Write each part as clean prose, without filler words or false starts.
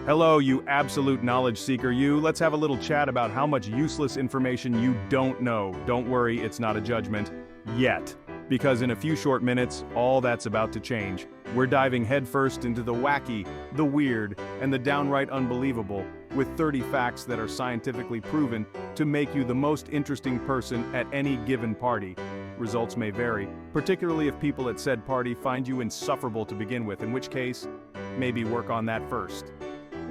Hello, you absolute knowledge seeker, you. Let's have a little chat about how much useless information you don't know. Don't worry, it's not a judgment. Yet. Because in a few short minutes, all that's about to change. We're diving headfirst into the wacky, the weird, and the downright unbelievable, with 30 facts that are scientifically proven to make you the most interesting person at any given party. Results may vary, particularly if people at said party find you insufferable to begin with, in which case, maybe work on that first.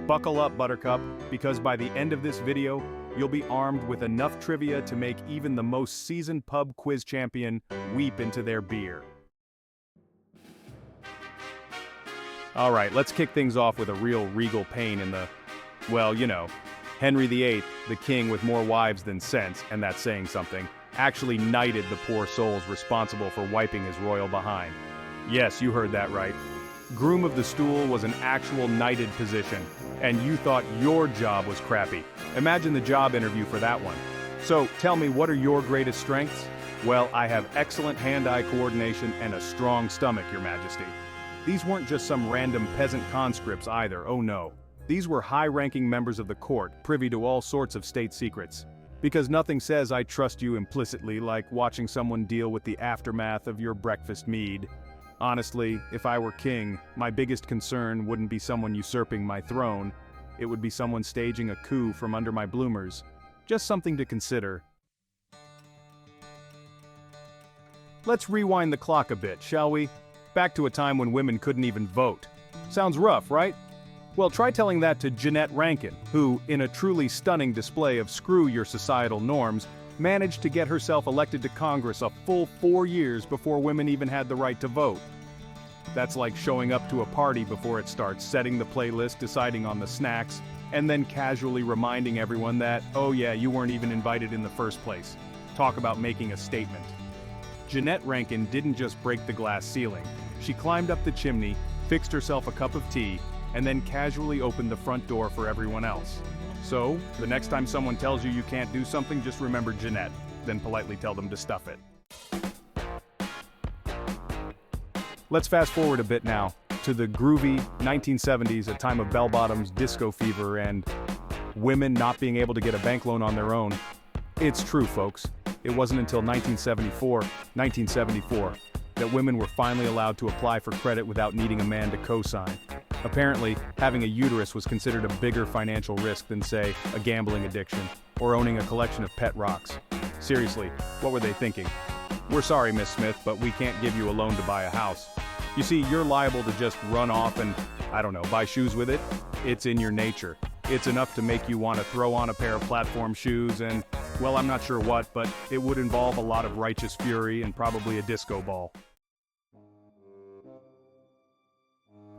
Buckle up, Buttercup, because by the end of this video, you'll be armed with enough trivia to make even the most seasoned pub quiz champion weep into their beer. Alright, let's kick things off with a real regal pain in the, well, you know, Henry VIII, the king with more wives than sense, and that's saying something, actually knighted the poor souls responsible for wiping his royal behind. Yes, you heard that right. Groom of the stool was an actual knighted position, and you thought your job was crappy. Imagine the job interview for that one. So, tell me, what are your greatest strengths? Well, I have excellent hand-eye coordination and a strong stomach, Your Majesty. These weren't just some random peasant conscripts either, oh no. These were high-ranking members of the court, privy to all sorts of state secrets. Because nothing says I trust you implicitly like watching someone deal with the aftermath of your breakfast mead. Honestly, if I were king, my biggest concern wouldn't be someone usurping my throne. It would be someone staging a coup from under my bloomers. Just something to consider. Let's rewind the clock a bit, shall we? Back to a time when women couldn't even vote. Sounds rough, right? Well, try telling that to Jeanette Rankin, who, in a truly stunning display of screw your societal norms, managed to get herself elected to Congress a full 4 years before women even had the right to vote. That's like showing up to a party before it starts, setting the playlist, deciding on the snacks, and then casually reminding everyone that, oh yeah, you weren't even invited in the first place. Talk about making a statement. Jeanette Rankin didn't just break the glass ceiling. She climbed up the chimney, fixed herself a cup of tea, and then casually opened the front door for everyone else. So, the next time someone tells you you can't do something, just remember Jeanette, then politely tell them to stuff it. Let's fast forward a bit now, to the groovy 1970s, a time of bell-bottoms, disco fever, and women not being able to get a bank loan on their own. It's true, folks. It wasn't until 1974, that women were finally allowed to apply for credit without needing a man to co-sign. Apparently, having a uterus was considered a bigger financial risk than, say, a gambling addiction, or owning a collection of pet rocks. Seriously, what were they thinking? We're sorry, Miss Smith, but we can't give you a loan to buy a house. You see, you're liable to just run off and, I don't know, buy shoes with it. It's in your nature. It's enough to make you want to throw on a pair of platform shoes and, well, I'm not sure what, but it would involve a lot of righteous fury and probably a disco ball.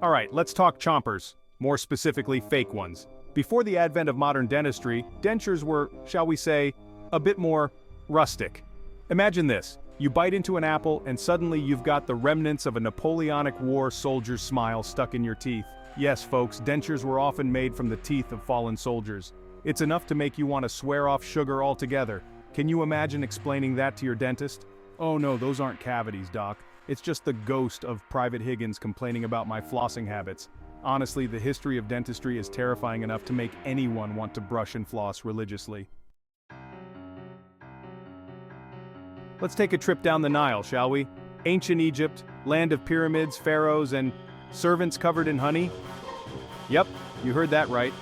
Alright, let's talk chompers, more specifically fake ones. Before the advent of modern dentistry, dentures were, shall we say, a bit more rustic. Imagine this, you bite into an apple and suddenly you've got the remnants of a Napoleonic War soldier's smile stuck in your teeth. Yes, folks, dentures were often made from the teeth of fallen soldiers. It's enough to make you want to swear off sugar altogether. Can you imagine explaining that to your dentist? Oh no, those aren't cavities, doc. It's just the ghost of Private Higgins complaining about my flossing habits. Honestly, the history of dentistry is terrifying enough to make anyone want to brush and floss religiously. Let's take a trip down the Nile, shall we? Ancient Egypt, land of pyramids, pharaohs, and servants covered in honey? Yep, you heard that right.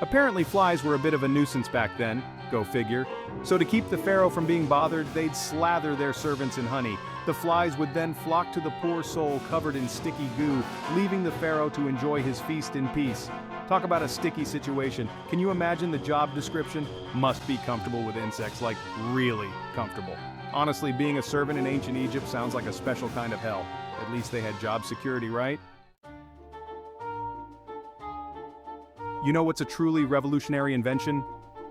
Apparently flies were a bit of a nuisance back then, go figure. So to keep the pharaoh from being bothered, they'd slather their servants in honey. The flies would then flock to the poor soul covered in sticky goo, leaving the pharaoh to enjoy his feast in peace. Talk about a sticky situation. Can you imagine the job description? Must be comfortable with insects, like really comfortable. Honestly, being a servant in ancient Egypt sounds like a special kind of hell. At least they had job security, right? You know what's a truly revolutionary invention?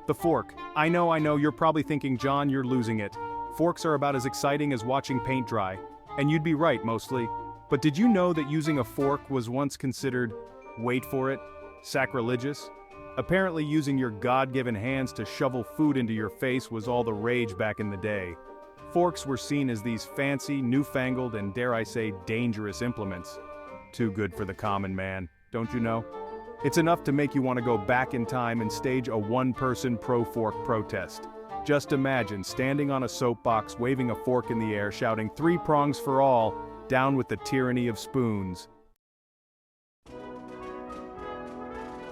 The fork. I know, you're probably thinking, John, you're losing it. Forks are about as exciting as watching paint dry. And you'd be right, mostly. But did you know that using a fork was once considered, wait for it, sacrilegious? Apparently using your God-given hands to shovel food into your face was all the rage back in the day. Forks were seen as these fancy, newfangled, and dare I say, dangerous implements. Too good for the common man, don't you know? It's enough to make you want to go back in time and stage a one-person pro-fork protest. Just imagine standing on a soapbox, waving a fork in the air, shouting "3 prongs for all, down with the tyranny of spoons."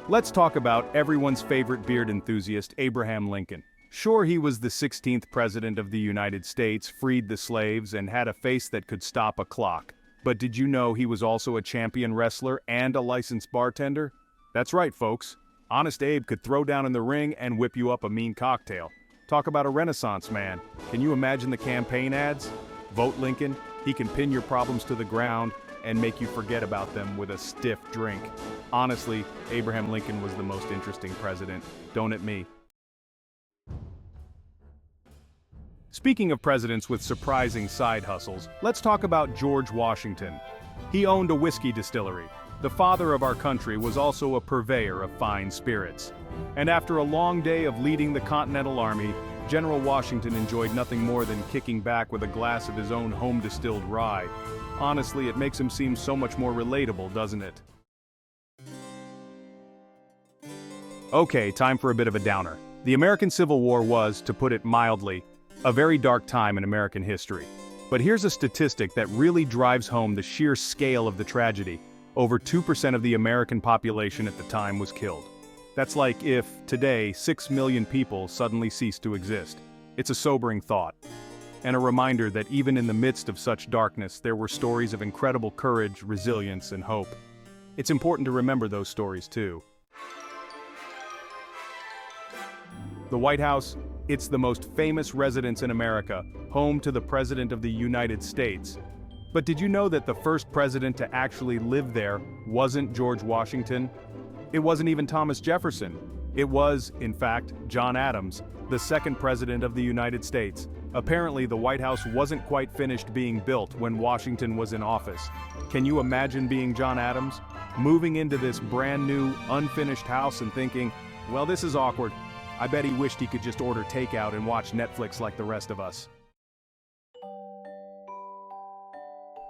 Let's talk about everyone's favorite beard enthusiast, Abraham Lincoln. Sure, he was the 16th president of the United States, freed the slaves, and had a face that could stop a clock. But did you know he was also a champion wrestler and a licensed bartender? That's right, folks. Honest Abe could throw down in the ring and whip you up a mean cocktail. Talk about a Renaissance man. Can you imagine the campaign ads? Vote Lincoln. He can pin your problems to the ground and make you forget about them with a stiff drink. Honestly, Abraham Lincoln was the most interesting president. Don't it me? Speaking of presidents with surprising side hustles, let's talk about George Washington. He owned a whiskey distillery. The father of our country was also a purveyor of fine spirits. And after a long day of leading the Continental Army, General Washington enjoyed nothing more than kicking back with a glass of his own home-distilled rye. Honestly, it makes him seem so much more relatable, doesn't it? Okay, time for a bit of a downer. The American Civil War was, to put it mildly, a very dark time in American history. But here's a statistic that really drives home the sheer scale of the tragedy. Over 2% of the American population at the time was killed. That's like if, today, 6 million people suddenly ceased to exist. It's a sobering thought. And a reminder that even in the midst of such darkness, there were stories of incredible courage, resilience, and hope. It's important to remember those stories too. The White House, it's the most famous residence in America, home to the President of the United States. But did you know that the first president to actually live there wasn't George Washington? It wasn't even Thomas Jefferson. It was, in fact, John Adams, the second president of the United States. Apparently, the White House wasn't quite finished being built when Washington was in office. Can you imagine being John Adams? Moving into this brand new, unfinished house and thinking, well, this is awkward. I bet he wished he could just order takeout and watch Netflix like the rest of us.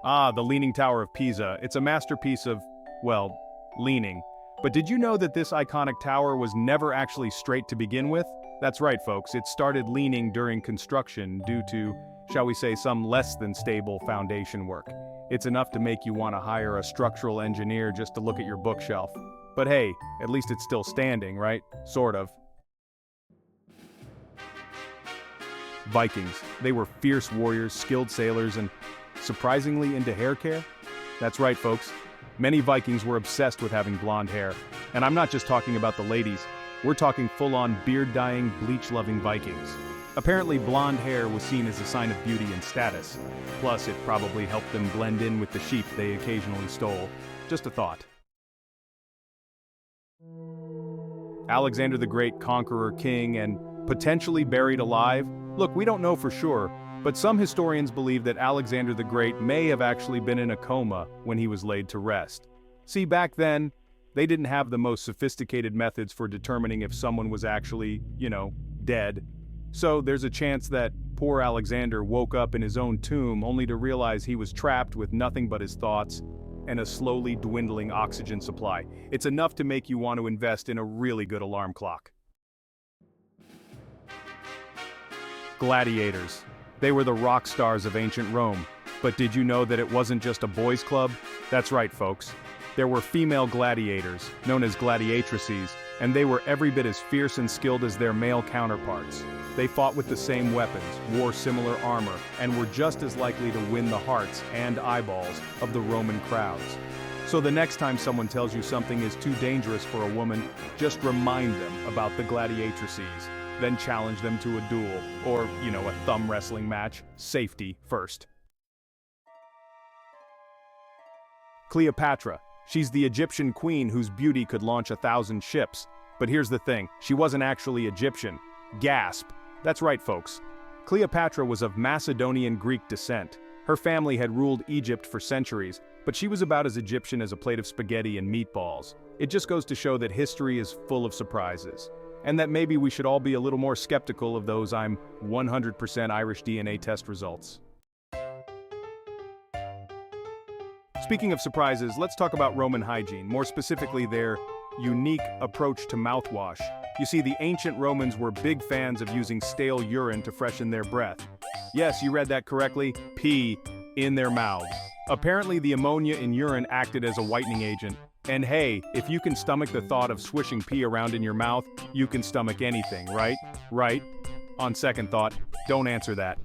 Ah, the Leaning Tower of Pisa. It's a masterpiece of, well, leaning. But did you know that this iconic tower was never actually straight to begin with? That's right, folks. It started leaning during construction due to, shall we say, some less than stable foundation work. It's enough to make you want to hire a structural engineer just to look at your bookshelf. But hey, at least it's still standing, right? Sort of. Vikings. They were fierce warriors, skilled sailors, and surprisingly into hair care? That's right, folks. Many Vikings were obsessed with having blonde hair. And I'm not just talking about the ladies. We're talking full-on beard-dyeing, bleach-loving Vikings. Apparently, blonde hair was seen as a sign of beauty and status. Plus, it probably helped them blend in with the sheep they occasionally stole. Just a thought. Alexander the Great, conqueror, king, and potentially buried alive? Look, we don't know for sure, but some historians believe that Alexander the Great may have actually been in a coma when he was laid to rest. See, back then, they didn't have the most sophisticated methods for determining if someone was actually, dead. So there's a chance that poor Alexander woke up in his own tomb only to realize he was trapped with nothing but his thoughts and a slowly dwindling oxygen supply. It's enough to make you want to invest in a really good alarm clock. Gladiators. They were the rock stars of ancient Rome. But did you know that it wasn't just a boys' club? That's right, folks. There were female gladiators, known as gladiatrices, and they were every bit as fierce and skilled as their male counterparts. They fought with the same weapons, wore similar armor, and were just as likely to win the hearts and eyeballs of the Roman crowds. So the next time someone tells you something is too dangerous for a woman, just remind them about the gladiatrices, then challenge them to a duel, or, a thumb wrestling match. Safety first. Cleopatra. She's the Egyptian queen whose beauty could launch 1,000 ships. But here's the thing, she wasn't actually Egyptian. Gasp. That's right, folks. Cleopatra was of Macedonian Greek descent. Her family had ruled Egypt for centuries, but she was about as Egyptian as a plate of spaghetti and meatballs. It just goes to show that history is full of surprises. And that maybe we should all be a little more skeptical of those I'm 100% Irish DNA test results. Speaking of surprises, let's talk about Roman hygiene, more specifically their unique approach to mouthwash. You see, the ancient Romans were big fans of using stale urine to freshen their breath. Yes, you read that correctly, pee in their mouths. Apparently, the ammonia in urine acted as a whitening agent. And hey, if you can stomach the thought of swishing pee around in your mouth, you can stomach anything, right? Right? On second thought, don't answer that.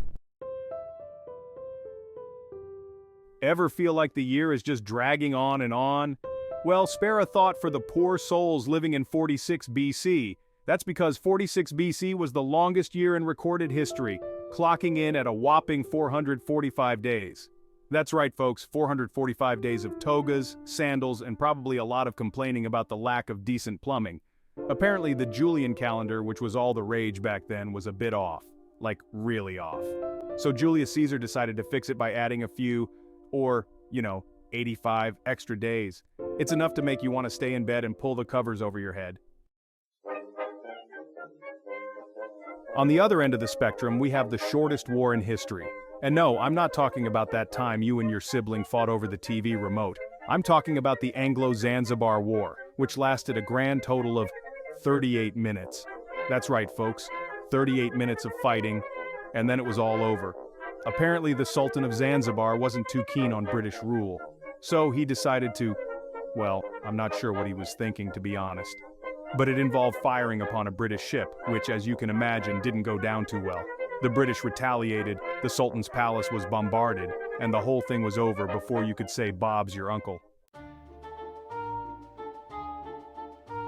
Ever feel like the year is just dragging on and on? Well, spare a thought for the poor souls living in 46 BC. That's because 46 BC was the longest year in recorded history, clocking in at a whopping 445 days. That's right, folks, 445 days of togas, sandals, and probably a lot of complaining about the lack of decent plumbing. Apparently, the Julian calendar, which was all the rage back then, was a bit off. Like, really off. So Julius Caesar decided to fix it by adding a few, or, 85 extra days. It's enough to make you want to stay in bed and pull the covers over your head. On the other end of the spectrum, we have the shortest war in history. And no, I'm not talking about that time you and your sibling fought over the TV remote. I'm talking about the Anglo-Zanzibar War, which lasted a grand total of 38 minutes. That's right, folks, 38 minutes of fighting, and then it was all over. Apparently, the Sultan of Zanzibar wasn't too keen on British rule. So he decided to, well, I'm not sure what he was thinking, to be honest. But it involved firing upon a British ship, which, as you can imagine, didn't go down too well. The British retaliated, the Sultan's palace was bombarded, and the whole thing was over before you could say Bob's your uncle.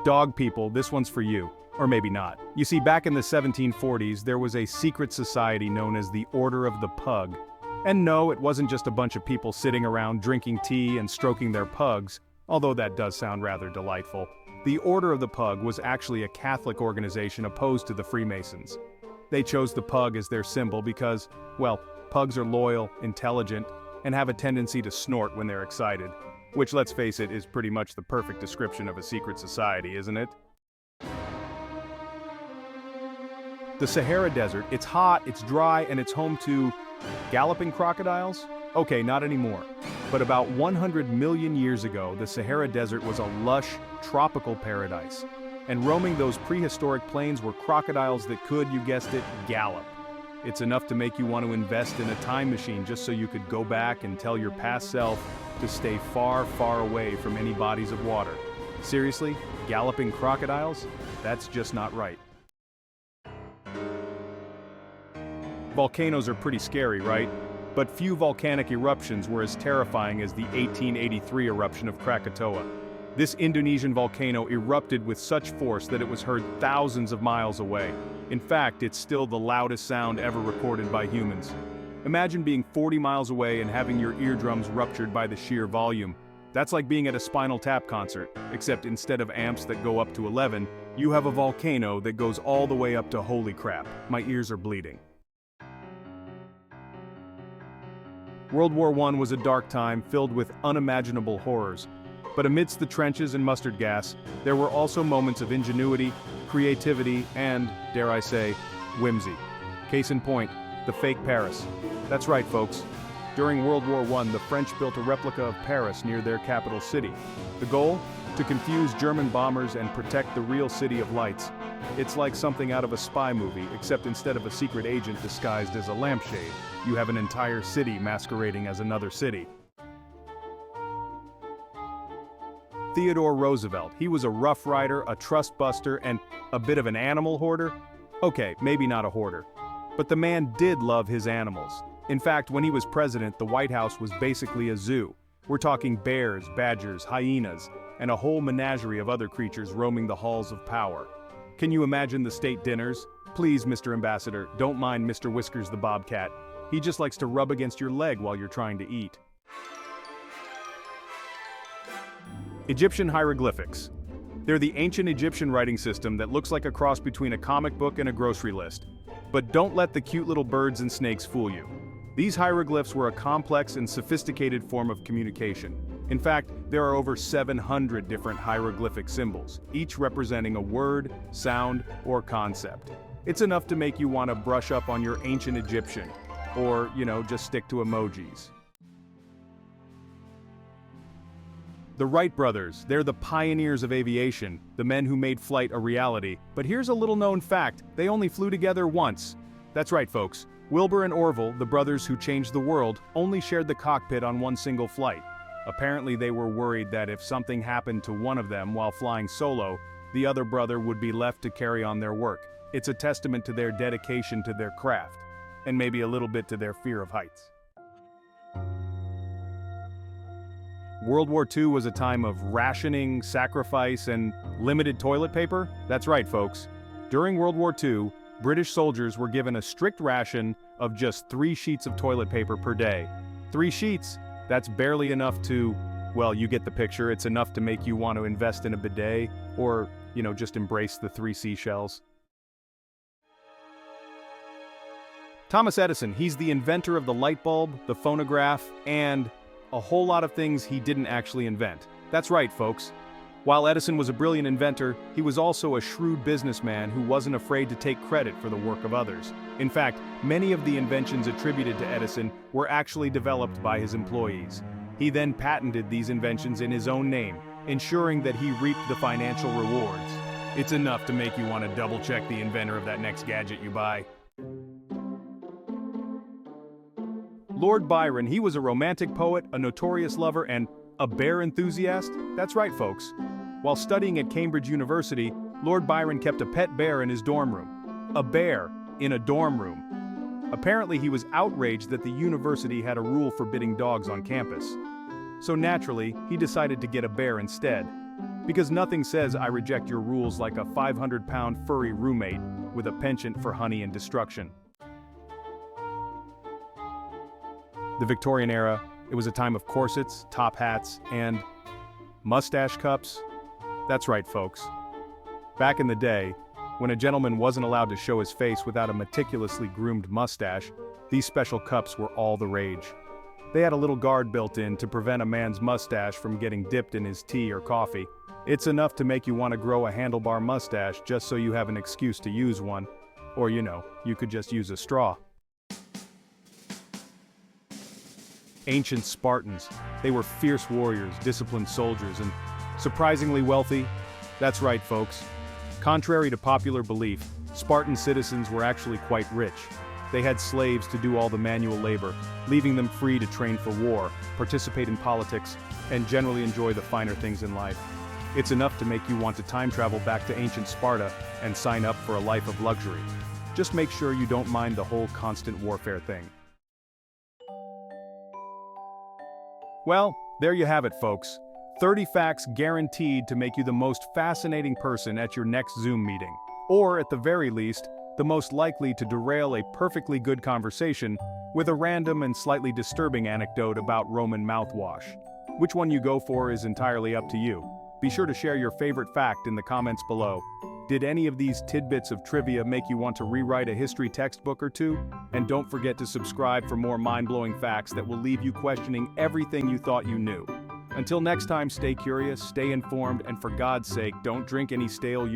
Dog people, this one's for you. Or maybe not. You see, back in the 1740s, there was a secret society known as the Order of the Pug. And no, it wasn't just a bunch of people sitting around drinking tea and stroking their pugs, although that does sound rather delightful. The Order of the Pug was actually a Catholic organization opposed to the Freemasons. They chose the pug as their symbol because, well, pugs are loyal, intelligent, and have a tendency to snort when they're excited. Which, let's face it, is pretty much the perfect description of a secret society, isn't it? The Sahara Desert, it's hot, it's dry, and it's home to galloping crocodiles? Okay, not anymore. But about 100 million years ago, the Sahara Desert was a lush, tropical paradise. And roaming those prehistoric plains were crocodiles that could, you guessed it, gallop. It's enough to make you want to invest in a time machine just so you could go back and tell your past self to stay far, far away from any bodies of water. Seriously, galloping crocodiles? That's just not right. Volcanoes are pretty scary, right? But few volcanic eruptions were as terrifying as the 1883 eruption of Krakatoa. This Indonesian volcano erupted with such force that it was heard thousands of miles away. In fact, it's still the loudest sound ever recorded by humans. Imagine being 40 miles away and having your eardrums ruptured by the sheer volume. That's like being at a Spinal Tap concert, except instead of amps that go up to 11, you have a volcano that goes all the way up to holy crap, my ears are bleeding. World War I was a dark time filled with unimaginable horrors. But amidst the trenches and mustard gas, there were also moments of ingenuity, creativity, and, dare I say, whimsy. Case in point, the fake Paris. That's right, folks. During World War I, the French built a replica of Paris near their capital city. The goal? To confuse German bombers and protect the real City of Lights. It's like something out of a spy movie, except instead of a secret agent disguised as a lampshade, you have an entire city masquerading as another city. Theodore Roosevelt, he was a Rough Rider, a trust buster, and a bit of an animal hoarder? Okay, maybe not a hoarder. But the man did love his animals. In fact, when he was president, the White House was basically a zoo. We're talking bears, badgers, hyenas, and a whole menagerie of other creatures roaming the halls of power. Can you imagine the state dinners? Please, Mr. Ambassador, don't mind Mr. Whiskers the Bobcat. He just likes to rub against your leg while you're trying to eat. Egyptian hieroglyphics. They're the ancient Egyptian writing system that looks like a cross between a comic book and a grocery list. But don't let the cute little birds and snakes fool you. These hieroglyphs were a complex and sophisticated form of communication. In fact, there are over 700 different hieroglyphic symbols, each representing a word, sound, or concept. It's enough to make you want to brush up on your ancient Egyptian, or, just stick to emojis. The Wright brothers, they're the pioneers of aviation, the men who made flight a reality. But here's a little-known fact, they only flew together once. That's right, folks. Wilbur and Orville, the brothers who changed the world, only shared the cockpit on one single flight. Apparently they were worried that if something happened to one of them while flying solo, the other brother would be left to carry on their work. It's a testament to their dedication to their craft, and maybe a little bit to their fear of heights. World War II was a time of rationing, sacrifice, and limited toilet paper? That's right, folks. During World War II, British soldiers were given a strict ration of just 3 sheets of toilet paper per day. 3 sheets? That's barely enough to, well, you get the picture, it's enough to make you want to invest in a bidet, or, just embrace the 3 seashells. Thomas Edison, he's the inventor of the light bulb, the phonograph, and a whole lot of things he didn't actually invent. That's right, folks. While Edison was a brilliant inventor, he was also a shrewd businessman who wasn't afraid to take credit for the work of others. In fact, many of the inventions attributed to Edison were actually developed by his employees. He then patented these inventions in his own name, ensuring that he reaped the financial rewards. It's enough to make you want to double-check the inventor of that next gadget you buy. Lord Byron, he was a romantic poet, a notorious lover, and a bear enthusiast? That's right, folks. While studying at Cambridge University, Lord Byron kept a pet bear in his dorm room. A bear in a dorm room. Apparently he was outraged that the university had a rule forbidding dogs on campus. So naturally, he decided to get a bear instead. Because nothing says I reject your rules like a 500-pound furry roommate with a penchant for honey and destruction. The Victorian era, it was a time of corsets, top hats, and mustache cups. That's right, folks. Back in the day, when a gentleman wasn't allowed to show his face without a meticulously groomed mustache, these special cups were all the rage. They had a little guard built in to prevent a man's mustache from getting dipped in his tea or coffee. It's enough to make you want to grow a handlebar mustache just so you have an excuse to use one. Or you could just use a straw. Ancient Spartans. They were fierce warriors, disciplined soldiers, and surprisingly wealthy. That's right, folks. Contrary to popular belief, Spartan citizens were actually quite rich. They had slaves to do all the manual labor, leaving them free to train for war, participate in politics, and generally enjoy the finer things in life. It's enough to make you want to time travel back to ancient Sparta and sign up for a life of luxury. Just make sure you don't mind the whole constant warfare thing. Well, there you have it, folks. 30 facts guaranteed to make you the most fascinating person at your next Zoom meeting. Or, at the very least, the most likely to derail a perfectly good conversation with a random and slightly disturbing anecdote about Roman mouthwash. Which one you go for is entirely up to you. Be sure to share your favorite fact in the comments below. Did any of these tidbits of trivia make you want to rewrite a history textbook or two? And don't forget to subscribe for more mind-blowing facts that will leave you questioning everything you thought you knew. Until next time, stay curious, stay informed, and for God's sake, don't drink any stale urine.